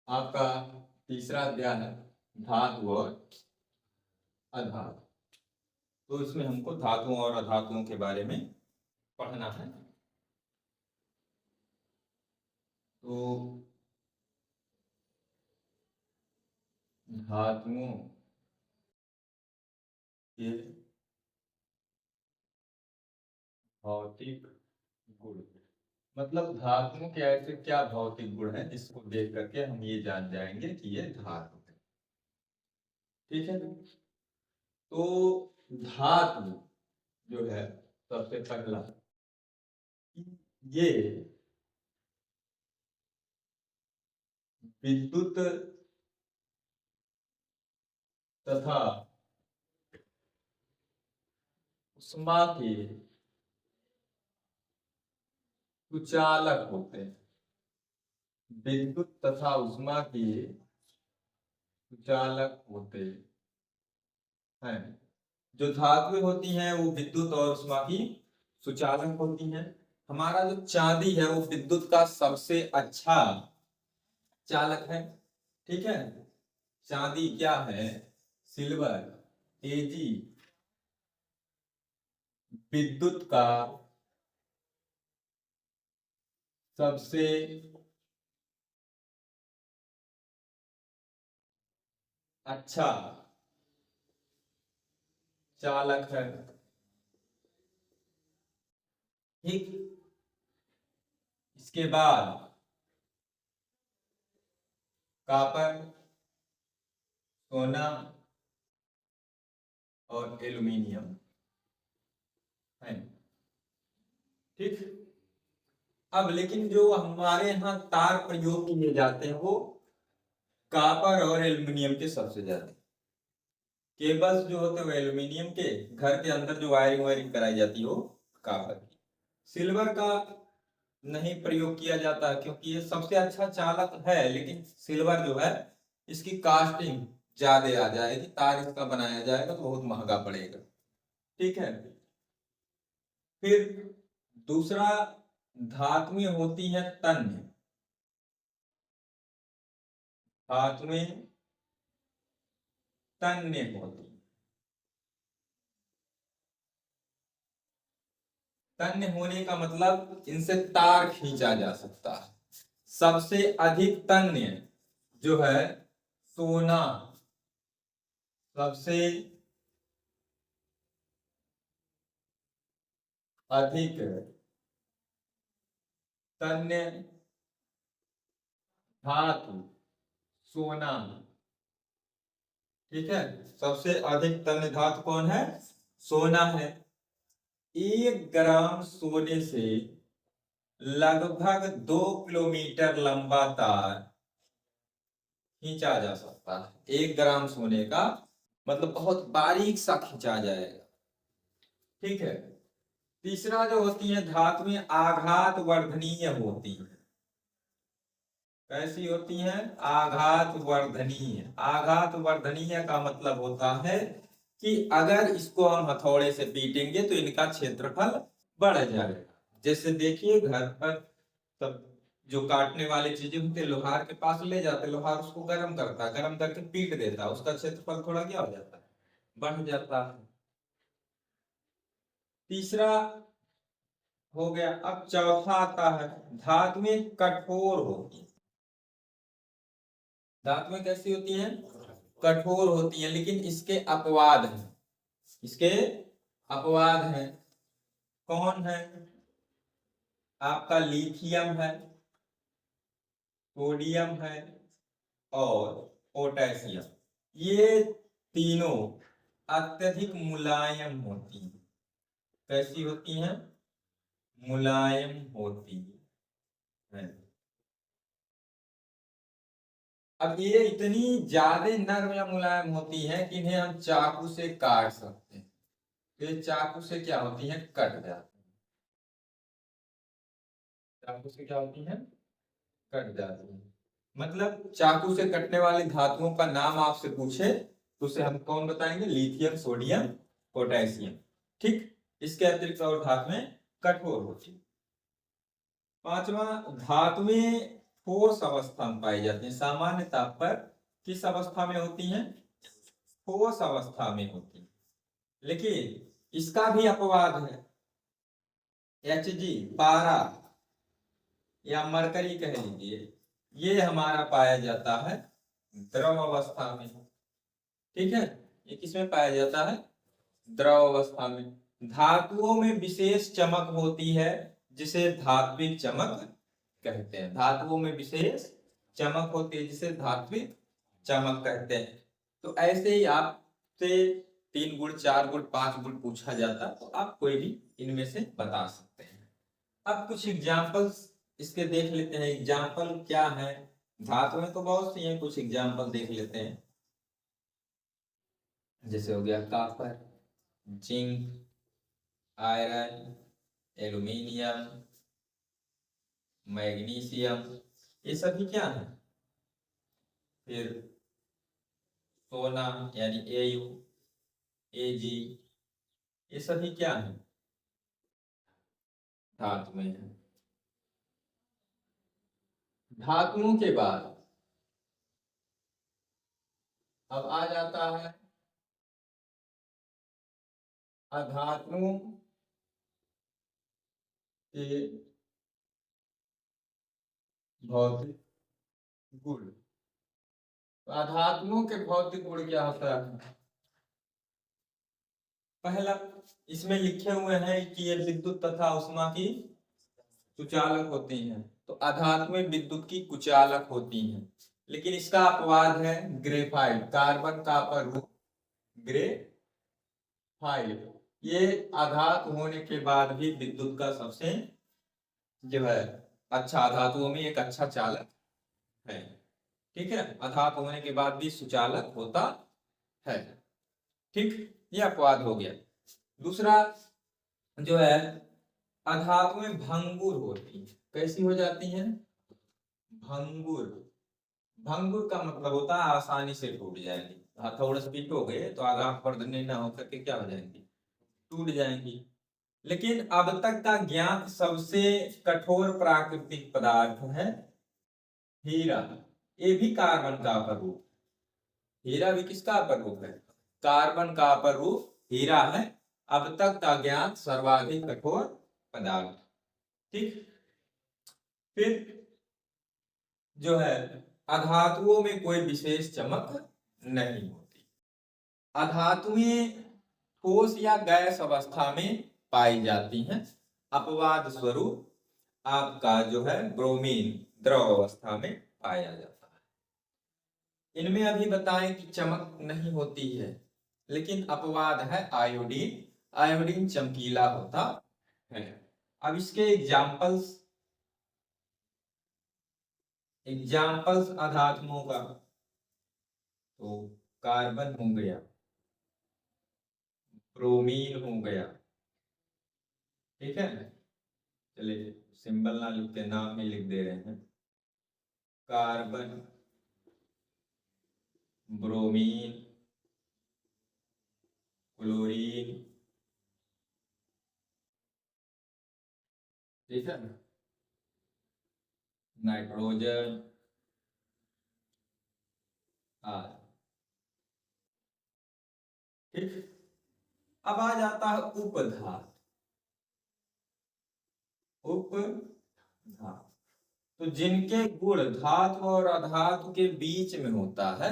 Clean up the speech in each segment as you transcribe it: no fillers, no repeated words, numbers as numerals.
आपका तीसरा अध्याय है धातु और अधातु। तो इसमें हमको धातुओं और अधातुओं के बारे में पढ़ना है। तो धातुओं के भौतिक गुण, मतलब धातुओं के ऐसे क्या भौतिक गुण है जिसको देख करके हम ये जान जाएंगे कि ये धातु है। ठीक है। तो धातु जो है सबसे पहला ये विद्युत तथा उष्मा के सुचालक होते हैं। विद्युत तथा उष्मा के सुचालक होते हैं। जो धातुएं होती हैं वो विद्युत और उष्मा की सुचालक होती हैं। हमारा जो चांदी है वो विद्युत का सबसे अच्छा चालक है। ठीक है। चांदी क्या है? सिल्वर एजी विद्युत का सबसे अच्छा चालक है। ठीक। इसके बाद कॉपर, सोना और एल्यूमिनियम है। ठीक। अब लेकिन जो हमारे यहाँ तार प्रयोग किए जाते हैं वो कॉपर और एल्यूमिनियम के सबसे ज्यादा। केबल्स जो होते हैं वो एल्यूमिनियम के, घर के अंदर जो वायरिंग वायरिंग कराई जाती है वो कॉपर की। सिल्वर का नहीं प्रयोग किया जाता क्योंकि ये सबसे अच्छा चालक है, लेकिन सिल्वर जो है इसकी कास्टिंग ज्यादा आ जाएगी, तार इसका बनाया जाएगा तो बहुत महंगा पड़ेगा। ठीक है। फिर दूसरा, धातुएं होती हैं तन्य। धातुएं तन्य होती हैं। तन्य होने का मतलब इनसे तार खींचा जा सकता है। सबसे अधिक तन्य जो है सोना, सबसे अधिक तन्य धातु सोना। ठीक है। सबसे अधिक तन्य धातु कौन है? सोना है। 1 ग्राम सोने से लगभग 2 किलोमीटर लंबा तार खींचा जा सकता है। 1 ग्राम सोने का मतलब बहुत बारीक सा खींचा जाएगा। ठीक है। तीसरा जो होती है धातुएं आघात वर्धनीय होती है। कैसी होती हैं? आघात वर्धनीय। आघात वर्धनीय का मतलब होता है कि अगर इसको हम हथौड़े से पीटेंगे तो इनका क्षेत्रफल बढ़ जाएगा। जैसे देखिए घर पर सब जो काटने वाली चीजें होती है लोहार के पास ले जाते, लोहार उसको गर्म करता है, गर्म करके पीट देता है, उसका क्षेत्रफल थोड़ा क्या हो जाता है? बढ़ जाता है। तीसरा हो गया। अब चौथा आता है धातुएं कठोर होती है। धातुएं कैसी होती हैं? कठोर होती हैं, लेकिन इसके अपवाद हैं। इसके अपवाद हैं। कौन है? आपका लिथियम है, सोडियम है और पोटेशियम। ये तीनों अत्यधिक मुलायम होती हैं। कैसी होती हैं? मुलायम होती है। अब ये इतनी ज्यादा नर्म या मुलायम होती है कि इन्हें हम चाकू से काट सकते हैं। तो ये चाकू से क्या होती है? कट जाती है। चाकू से क्या होती है? कट जाती है। मतलब चाकू से कटने वाली धातुओं का नाम आपसे पूछे तो उसे हम कौन बताएंगे? Lithium, sodium, potassium. ठीक। इसके अतिरिक्त और धातुएं कठोर होती है। पांचवा, धातुएं ठोस अवस्था में पाई जाती है। सामान्यतः पर किस अवस्था में होती हैं? ठोस अवस्था में होती है। लेकिन इसका भी अपवाद है। Hg, पारा या मरकरी कह लीजिए, ये हमारा पाया जाता है द्रव अवस्था में। ठीक है, ये किसमें पाया जाता है? द्रव अवस्था में। धातुओं में विशेष चमक होती है जिसे धात्विक चमक कहते हैं। धातुओं में विशेष चमक होती है जिसे धात्विक चमक कहते हैं। तो ऐसे ही आपसे 3 गुण, 4 गुण, 5 गुण पूछा जाता तो आप कोई भी इनमें से बता सकते हैं। अब कुछ एग्जाम्पल्स इसके देख लेते हैं। एग्जाम्पल क्या है? धातुएं तो बहुत सी हैं, कुछ एग्जाम्पल देख लेते हैं। जैसे हो गया copper, zinc, iron, aluminium, magnesium, ये सभी क्या है? फिर सोना यानी Au, Ag, ये सभी क्या है? धातु में है। धातुओं के बाद अब आ जाता है अधातुओं के भौतिक गुण। अधातुओं के भौतिक गुण क्या होता है? पहला, इसमें लिखे हुए हैं कि ये विद्युत तथा उष्मा की कुचालक होती हैं। तो अधातु में विद्युत की कुचालक होती हैं। लेकिन इसका अपवाद है ग्रेफाइट, कार्बन कॉपर रूप ग्रेफाइट। ये अधातु होने के बाद भी विद्युत का सबसे जो है अच्छा, धातुओं में एक अच्छा चालक है। ठीक है, अधातु होने के बाद भी सुचालक होता है। ठीक, ये अपवाद हो गया। दूसरा जो है, अधातुएं भंगुर होती हैं। कैसी हो जाती हैं? भंगुर। भंगुर का मतलब होता है आसानी से टूट जाएंगी। थोड़ा सा पीटो गए तो आघात वर्धने ना होकर के क्या हो जाएंगी? टूट जाएंगी। लेकिन अब तक का ज्ञात सबसे कठोर प्राकृतिक पदार्थ है हीरा। ये भी कार्बन का अपरूप। हीरा भी किसका अपरूप है? कार्बन का अपरूप हीरा है। अब तक का ज्ञात सर्वाधिक कठोर पदार्थ। ठीक, फिर जो है अधातुओं में कोई विशेष चमक नहीं होती। अधातुएं ठोस या गैस अवस्था में पाई जाती हैं। अपवाद स्वरूप आपका जो है ब्रोमीन द्रव अवस्था में पाया जाता है। इनमें अभी बताएं कि चमक नहीं होती है। लेकिन अपवाद है आयोडीन। आयोडीन चमकीला होता है। अब इसके एग्जाम्पल्स अधातुओं का, तो कार्बन हो गया, ब्रोमीन हो गया। ठीक है, चलिए सिंबल ना लिखते, नाम में लिख दे रहे हैं। Carbon, bromine, chlorine. ठीक है, नाइट्रोजन, आदि। ठीक, अब आ जाता है उपधातु। उपधातु तो जिनके गुण धातु और अधातु के बीच में होता है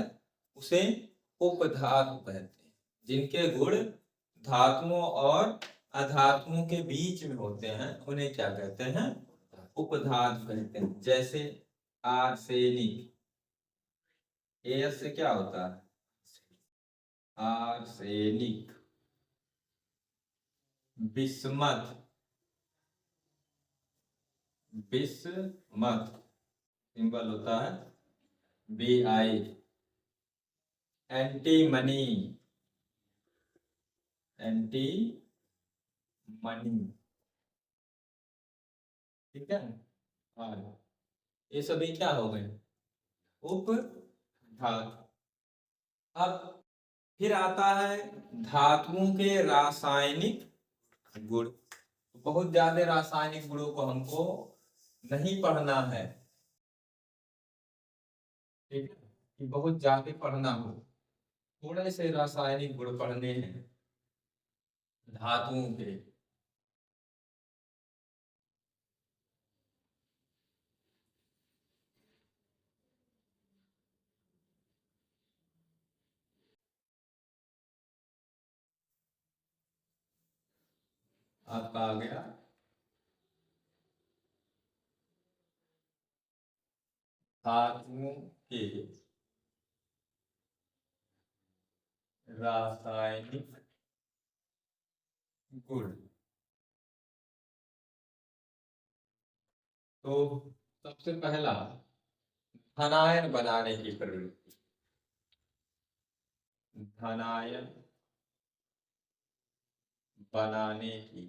उसे उपधातु कहते हैं। जिनके गुण धातुओं और अधातुओं के बीच में होते हैं उन्हें क्या कहते हैं? उपधातु कहते हैं। जैसे आर्सेनिक, एस से क्या होता है? आर्सेनिक। बिस्मथ, बिस्मथ सिंबल होता है Bi। Antimony, antimony. ठीक है, हाँ, ये सभी क्या हो गए? उपधातु। अब फिर आता है धातुओं के रासायनिक गुण। बहुत ज्यादा रासायनिक गुणों को हमको नहीं पढ़ना है। ठीक है, कि बहुत ज्यादा पढ़ना हो, थोड़े से रासायनिक गुण पढ़ने हैं धातुओं के। आपका आ गया धातुओं के रासायनिक गुण। तो सबसे पहला धनायन बनाने की प्रवृत्ति, धनायन बनाने की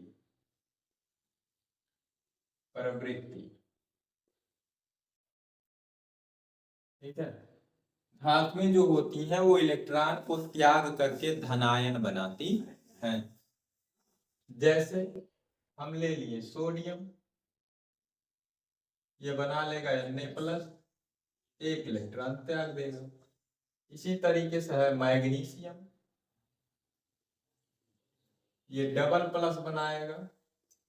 प्रवृत्ति। ठीक है, धातुएं जो होती हैं वो इलेक्ट्रॉन को त्याग करके धनायन बनाती हैं। जैसे हम ले लिए सोडियम, ये बना लेगा Na+, एक इलेक्ट्रॉन त्याग देगा। इसी तरीके से है मैग्नीशियम, ये डबल प्लस बनाएगा,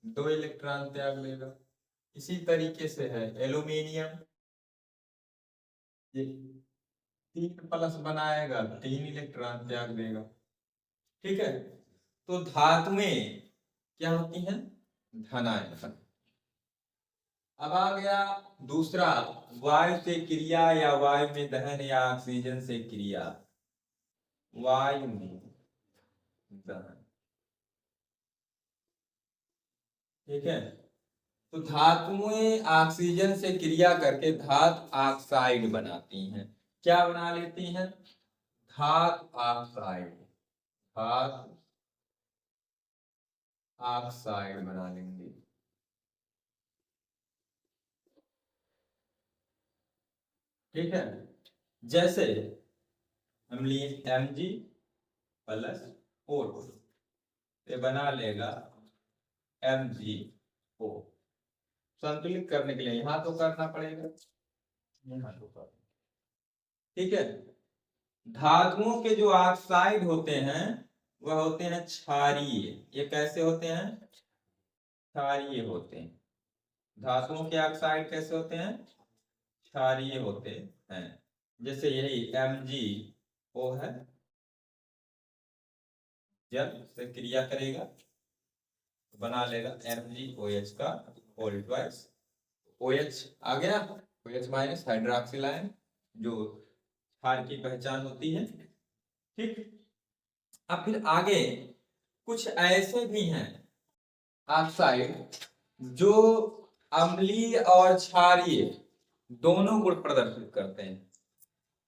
2 इलेक्ट्रॉन त्याग देगा। इसी तरीके से है एल्यूमिनियम, ये 3 प्लस बनाएगा, 3 इलेक्ट्रॉन त्याग देगा। ठीक है, तो धातुएं क्या होती हैं, धनायन। अब आ गया दूसरा, वायु से क्रिया या वायु में दहन या ऑक्सीजन से क्रिया। वायु में दहन, ठीक है, तो धातुएं ऑक्सीजन से क्रिया करके धातु ऑक्साइड बनाती हैं। क्या बना लेती हैं, धातु ऑक्साइड, धातु ऑक्साइड बना लेंगे। ठीक है, जैसे हम लिए Mg+O2, ये बना लेगा MgO। संतुलित करने के लिए यहां तो करना पड़ेगा, यहां तो कर। ठीक है, धातुओं के जो ऑक्साइड होते हैं वह होते हैं क्षारीय। ये कैसे होते हैं, क्षारीय होते हैं। धातुओं के ऑक्साइड कैसे होते हैं, क्षारीय होते हैं। जैसे यही MgO है, जब से क्रिया करेगा तो बना लेगा MgOH का होल ट्वाइस। OH आ गया, OH- हाइड्रोक्सिल आयन, जो क्षार की पहचान होती है। ठीक, अब फिर आगे कुछ ऐसे भी हैं ऑक्साइड जो अम्लीय और क्षारीय दोनों गुण प्रदर्शित करते हैं।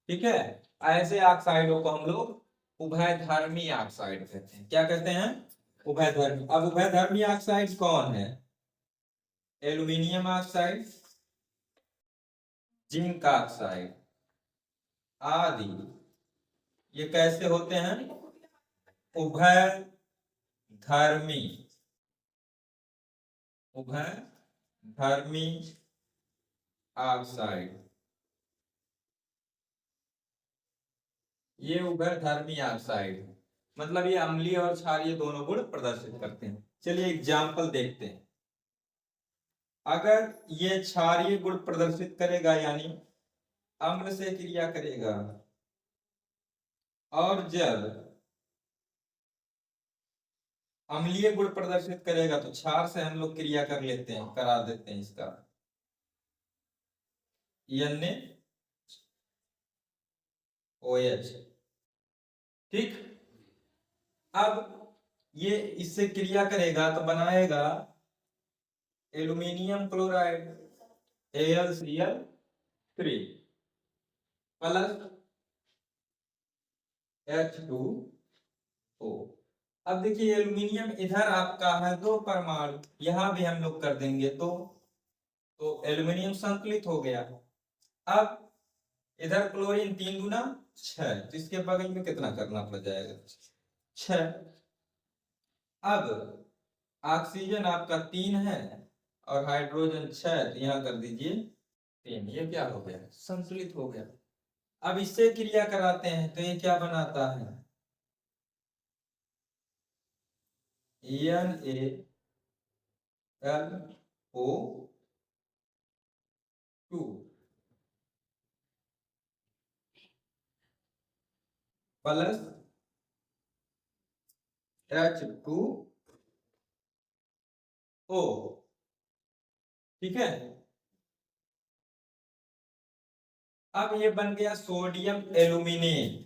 ठीक है, ऐसे ऑक्साइडों को हम लोग उभयधर्मी ऑक्साइड कहते हैं। क्या कहते हैं, उभयधर्मी। अब उभयधर्मी ऑक्साइड कौन है, एल्यूमिनियम ऑक्साइड, जिंक ऑक्साइड आदि। ये कैसे होते हैं, उभयधर्मी, उभयधर्मी ऑक्साइड। ये उभयधर्मी ऑक्साइड मतलब ये अम्लीय और क्षारीय दोनों गुण प्रदर्शित करते हैं। चलिए एग्जाम्पल देखते हैं। अगर ये क्षारीय गुण प्रदर्शित करेगा यानी अम्ल से क्रिया करेगा, और जब अम्लीय गुण प्रदर्शित करेगा तो क्षार से हम लोग क्रिया कर लेते हैं, करा देते हैं इसका NaOH। ठीक, अब ये इससे क्रिया करेगा तो बनाएगा aluminium chloride AlCl3 plus H2O। अब देखिए एल्यूमिनियम इधर आपका है 2 परमाणु, यहां भी हम लोग कर देंगे तो एल्यूमिनियम संतुलित हो गया। अब इधर क्लोरीन 3 गुना 6, तो इसके बगल में कितना करना पड़ जाएगा, 6। अब ऑक्सीजन आपका 3 है और हाइड्रोजन 6, तो यहां कर दीजिए 3। ये क्या हो गया, संतुलित हो गया। अब इससे क्रिया कराते हैं तो ये क्या बनाता है, NaLO2 प्लस H2O। ठीक है, अब ये बन गया सोडियम एल्यूमिनेट।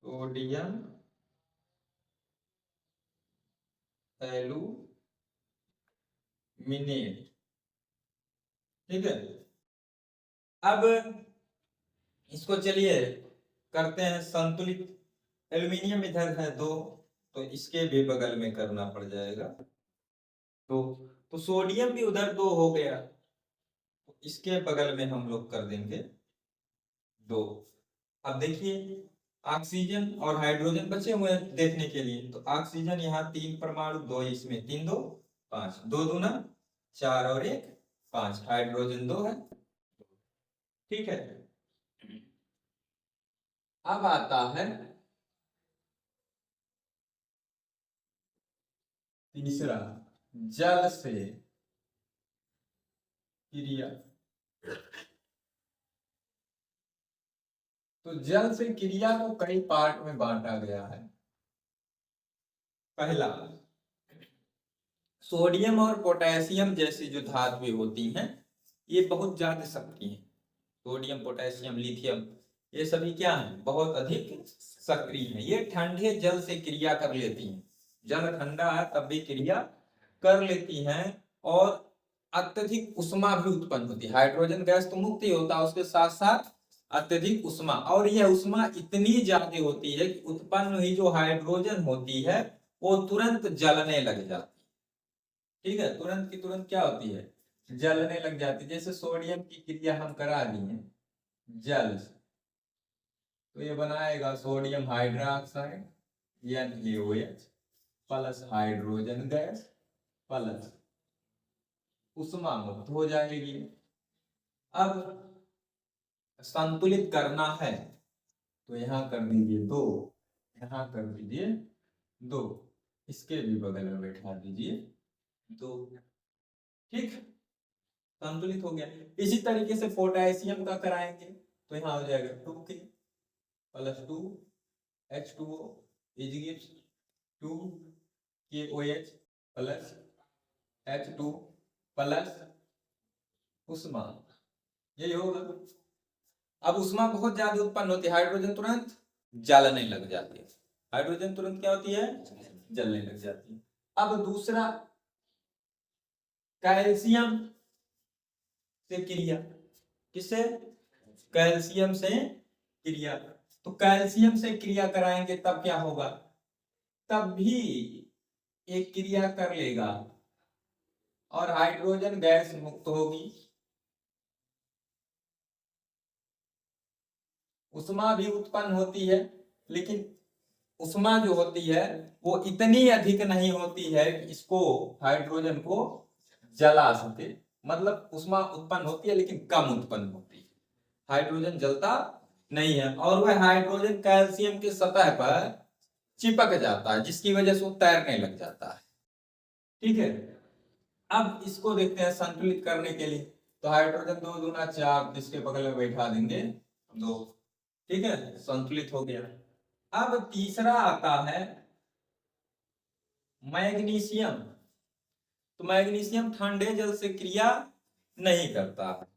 Sodium aluminate. ठीक है, अब इसको चलिए करते हैं संतुलित। एल्यूमिनियम इधर है 2, तो इसके भी बगल में करना पड़ जाएगा। तो सोडियम भी उधर 2 हो गया, तो इसके बगल में हम लोग कर देंगे 2। अब देखिए ऑक्सीजन और हाइड्रोजन बचे हुए हैं देखने के लिए, तो ऑक्सीजन यहाँ 3 परमाणु, 2 इसमें, 3 2 5, 2 दूना 4 और 1 5, हाइड्रोजन 2 है। ठीक है, अब आता है तीसरा, जल से क्रिया। तो जल से क्रिया को कई पार्ट में बांटा गया है। पहला, सोडियम और पोटेशियम जैसी जो धातुएं होती हैं ये बहुत ज्यादा सक्रिय हैं। सोडियम, पोटेशियम, लिथियम, ये सभी क्या हैं, बहुत अधिक सक्रिय हैं। ये ठंडे जल से क्रिया कर लेती हैं, जल ठंडा है तब भी क्रिया कर लेती हैं, और अत्यधिक उष्मा भी उत्पन्न होती है। हाइड्रोजन गैस तो मुक्त ही होता है, उसके साथ साथ अत्यधिक उष्मा, और यह उष्मा इतनी ज्यादा होती है कि उत्पन्न हुई जो हाइड्रोजन होती है वो तुरंत जलने लग जाती है। ठीक है, तुरंत की तुरंत क्या होती है, जलने लग जाती है। जैसे सोडियम की क्रिया हम करा दिए जल से, तो ये बनाएगा sodium hydroxide NaOH plus hydrogen gas plus उष्मा मुक्त हो जाएगी। अब संतुलित करना है तो यहां कर दीजिए 2, यहां कर दीजिए 2, इसके भी बगल में बैठा दीजिए 2। ठीक, संतुलित हो गया। इसी तरीके से पोटेशियम का कराएंगे तो यहाँ हो जाएगा 2K plus 2 H2O is gives 2KOH plus H2 plus उष्मा, यही होगा। अब उष्मा बहुत ज्यादा उत्पन्न होती है, हाइड्रोजन तुरंत जलने लग जाती है। हाइड्रोजन तुरंत क्या होती है, जलने लग जाती है। अब दूसरा, कैल्शियम से क्रिया। किससे, कैल्शियम से क्रिया। तो कैल्शियम से क्रिया कराएंगे तब क्या होगा, तब भी एक क्रिया कर लेगा और हाइड्रोजन गैस मुक्त होगी। उष्मा भी उत्पन्न होती है, लेकिन उष्मा जो होती है वो इतनी अधिक नहीं होती है कि इसको, हाइड्रोजन को जला सके। मतलब उष्मा उत्पन्न होती है लेकिन कम उत्पन्न होती है, हाइड्रोजन जलता नहीं है, और वह हाइड्रोजन कैल्शियम की सतह पर चिपक जाता है, जिसकी वजह से वो तैरने लग जाता है। ठीक है, अब इसको देखते हैं संतुलित करने के लिए। तो हाइड्रोजन 2 दूना 4, इसके बगल में बैठा देंगे 2। ठीक है, संतुलित हो गया। अब तीसरा आता है मैग्नीशियम। तो मैग्नीशियम ठंडे जल से क्रिया नहीं करता,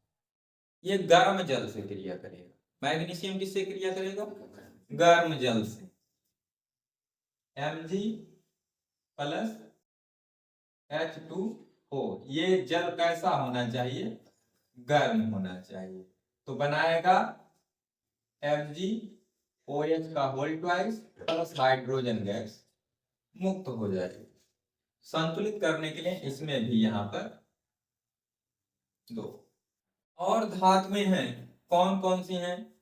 ये गर्म जल से क्रिया करेगा। मैग्नीशियम किससे क्रिया करेगा, गर्म जल से। Mg प्लस H2O, ये जल कैसा होना चाहिए, गर्म होना चाहिए। तो बनाएगा FgOH का whole twice plus hydrogen gas मुक्त हो जाएगी। संतुलित करने के लिए इसमें भी यहां पर 2 और धातुएं हैं। कौन कौन सी हैं,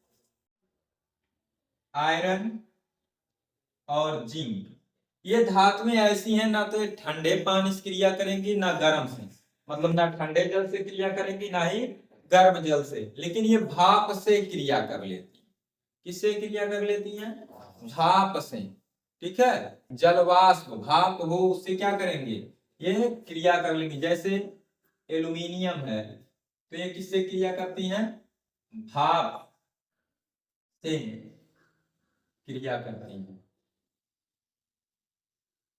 आयरन और जिंक। ये धातुएं ऐसी हैं, ना तो ये ठंडे पानी से क्रिया करेंगी ना गर्म से, मतलब ना ठंडे जल से क्रिया करेंगी ना ही गर्म जल से, लेकिन ये भाप से क्रिया कर लेती है। किससे क्रिया कर लेती हैं? भाप से। ठीक है, जलवाष्प भाप हो उससे क्या करेंगे? ये क्रिया कर लेंगे। जैसे एल्यूमिनियम है तो ये किससे क्रिया करती हैं? भाप से क्रिया करती हैं।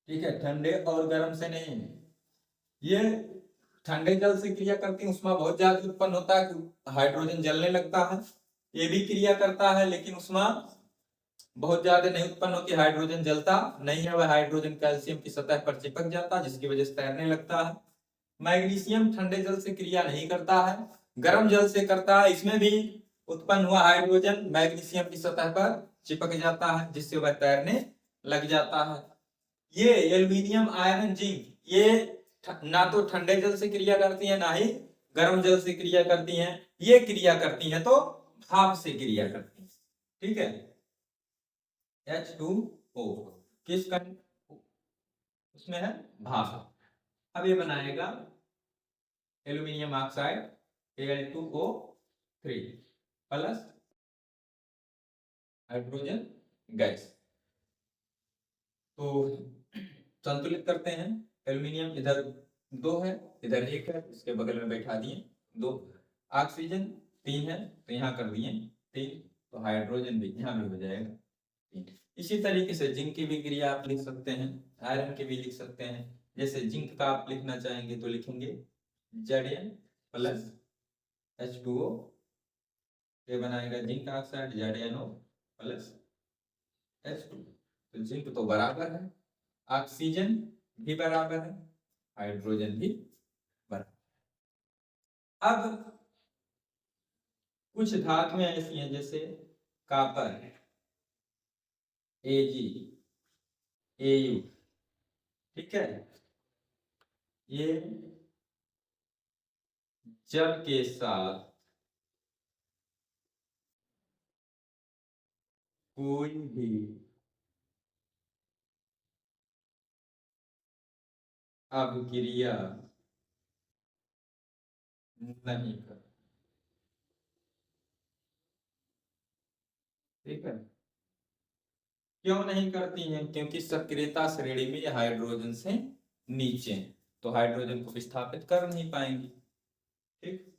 ठीक है, ठंडे और गर्म से नहीं। ये ठंडे जल से क्रिया करती है, उसमें बहुत ज्यादा उत्पन्न होता है, हाइड्रोजन जलने लगता है। ये भी क्रिया करता है लेकिन उसमें बहुत ज्यादा नहीं उत्पन्न होती, हाइड्रोजन जलता नहीं है, वह हाइड्रोजन कैल्शियम की सतह पर चिपक जाता है जिसकी वजह से तैरने लगता है। मैग्नीशियम ठंडे जल से क्रिया नहीं करता है, गर्म जल से करता है। इसमें भी उत्पन्न हुआ हाइड्रोजन मैग्नीशियम की सतह पर चिपक जाता है जिससे वह तैरने लग जाता है। ये एल्यूमिनियम, आयरन, जिंक ये ना तो ठंडे जल से क्रिया करती है ना ही गर्म जल से क्रिया करती हैं। ये क्रिया करती हैं तो भाप से क्रिया करती हैं। ठीक है, H2O किस उसमें है? भाप। अब ये बनाएगा aluminium oxide Al2O3 plus hydrogen gas. तो संतुलित करते हैं। एल्यूमिनियम इधर 2 है, इधर 1 है, इसके बगल में बैठा दिए 2। ऑक्सीजन 3 है तो यहाँ कर दिए 3, तो हाइड्रोजन भी यहाँ भी हो जाएगा 3। इसी तरीके से जिंक की भी क्रिया आप लिख सकते हैं, आयरन की भी लिख सकते हैं। जैसे जिंक का आप लिखना चाहेंगे तो लिखेंगे Zn प्लस H2O, ये बनाएगा zinc oxide ZnO plus H2। तो जिंक तो बराबर है, ऑक्सीजन भी बराबर है, हाइड्रोजन भी बराबर। अब कुछ धातुएं ऐसी हैं जैसे कॉपर Ag Au, ठीक है, ये जल के साथ कोई भी अभिक्रिया नहीं कर। ठीक है, क्यों नहीं करती हैं? क्योंकि सक्रियता श्रेणी में हाइड्रोजन से नीचे हैं, तो हाइड्रोजन को विस्थापित कर नहीं पाएंगी। ठीक।